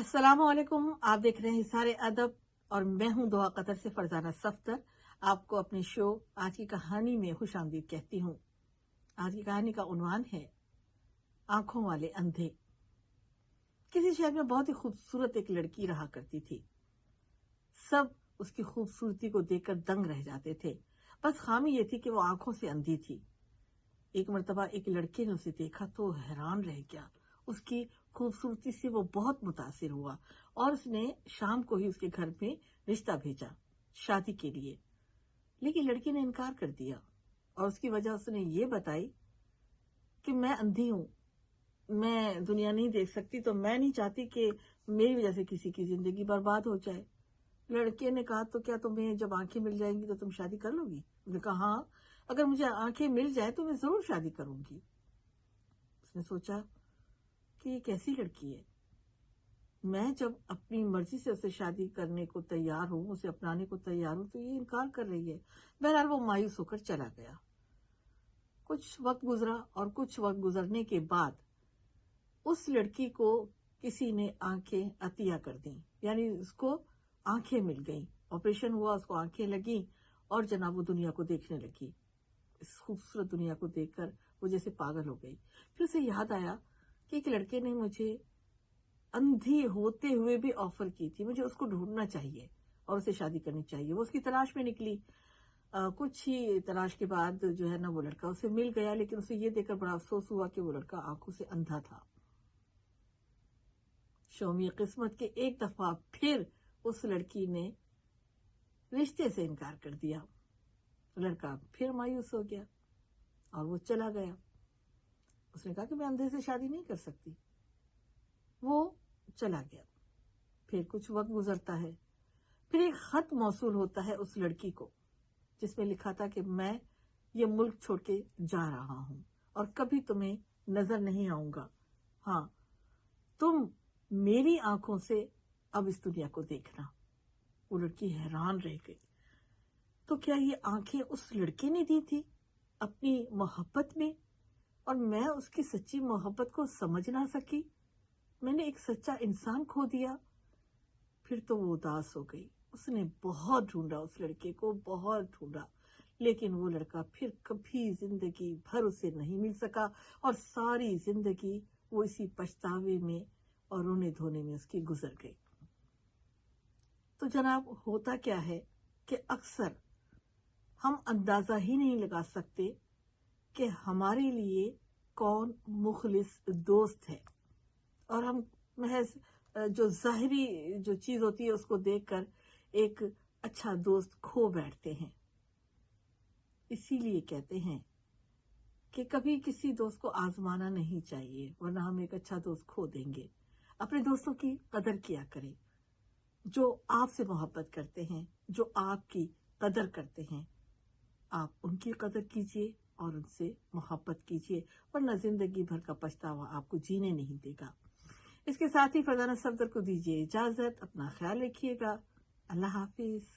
अस्सलाम वालेकुम। आप देख रहे हैं सारे अदब और मैं हूं दुआ कतर से फरजाना सफ्तर। आपको अपने शो आज की कहानी में खुश आमदीद कहती हूं। आज की कहानी का उन्वान है आंखों वाले अंधे। किसी शहर में बहुत ही खूबसूरत एक लड़की रहा करती थी। सब उसकी खूबसूरती को देखकर दंग रह जाते थे। बस खामी ये थी कि वो आंखों से अंधी थी। एक मर्तबा एक लड़के ने उसे देखा तो हैरान रह गया। उसकी खूबसूरती से वो बहुत मुतासिर हुआ और उसने शाम को ही उसके घर में रिश्ता भेजा शादी के लिए। लेकिन लड़की ने इनकार कर दिया और उसकी वजह उसने ये बताई कि मैं अंधी हूँ, मैं दुनिया नहीं देख सकती, तो मैं नहीं चाहती कि मेरी वजह से किसी की जिंदगी बर्बाद हो जाए। लड़के ने कहा, तो क्या तुम्हें जब आंखें मिल जाएंगी तो तुम शादी कर लोगी? उसने कहा, हाँ, अगर मुझे आंखें मिल जाए तो मैं जरूर शादी करूंगी। उसने सोचा कि ये कैसी लड़की है, मैं जब अपनी मर्जी से उसे शादी करने को तैयार हूँ, उसे अपनाने को तैयार हूँ, तो ये इनकार कर रही है। बहरहाल वो मायूस होकर चला गया। कुछ वक्त गुजरा और कुछ वक्त गुजरने के बाद उस लड़की को किसी ने आंखें अतिया कर दी, यानी उसको आंखें मिल गई। ऑपरेशन हुआ, उसको आंखें लगी और जनाब वो दुनिया को देखने लगी। इस खूबसूरत दुनिया को देखकर वो जैसे पागल हो गई। फिर उसे याद आया कि एक लड़के ने मुझे अंधी होते हुए भी ऑफर की थी, मुझे उसको ढूंढना चाहिए और उसे शादी करनी चाहिए। वो उसकी तलाश में निकली। कुछ ही तलाश के बाद जो है ना, वो लड़का उसे मिल गया। लेकिन उसे ये देखकर बड़ा अफसोस हुआ कि वो लड़का आंखों से अंधा था। शौमी किस्मत के एक दफा फिर उस लड़की ने रिश्ते से इनकार कर दिया। लड़का फिर मायूस हो गया और वो चला गया। उसने कहा कि मैं अंधे से शादी नहीं कर सकती। वो चला गया। फिर कुछ वक्त गुजरता है। फिर एक खत मौसूल होता है उस लड़की को, जिसमें लिखा था कि मैं ये मुल्क छोड़ के जा रहा हूं और कभी तुम्हें नजर नहीं आऊंगा। हाँ, तुम मेरी आंखों से अब इस दुनिया को देखना। वो लड़की हैरान रह गई। तो क्या ये आंखें उस लड़के ने दी थी अपनी मोहब्बत में, और मैं उसकी सच्ची मोहब्बत को समझ ना सकी? मैंने एक सच्चा इंसान खो दिया। फिर तो वो उदास हो गई। उसने बहुत ढूंढा उस लड़के को, बहुत ढूंढा, लेकिन वो लड़का फिर कभी जिंदगी भर उसे नहीं मिल सका और सारी जिंदगी वो इसी पछतावे में और रोने धोने में उसकी गुजर गई। तो जनाब, होता क्या है कि अक्सर हम अंदाजा ही नहीं लगा सकते कि हमारे लिए कौन मुखलिस दोस्त है, और हम महज जो जाहिरी जो चीज होती है उसको देखकर एक अच्छा दोस्त खो बैठते हैं। इसीलिए कहते हैं कि कभी किसी दोस्त को आजमाना नहीं चाहिए, वरना हम एक अच्छा दोस्त खो देंगे। अपने दोस्तों की कदर किया करें, जो आपसे मोहब्बत करते हैं, जो आपकी कदर करते हैं। आप उनकी कदर कीजिए और उनसे मोहब्बत कीजिए, वरना जिंदगी भर का पछतावा आपको जीने नहीं देगा। इसके साथ ही फरजाना सफ्दर को दीजिए इजाजत। अपना ख्याल रखिएगा। अल्लाह हाफिज।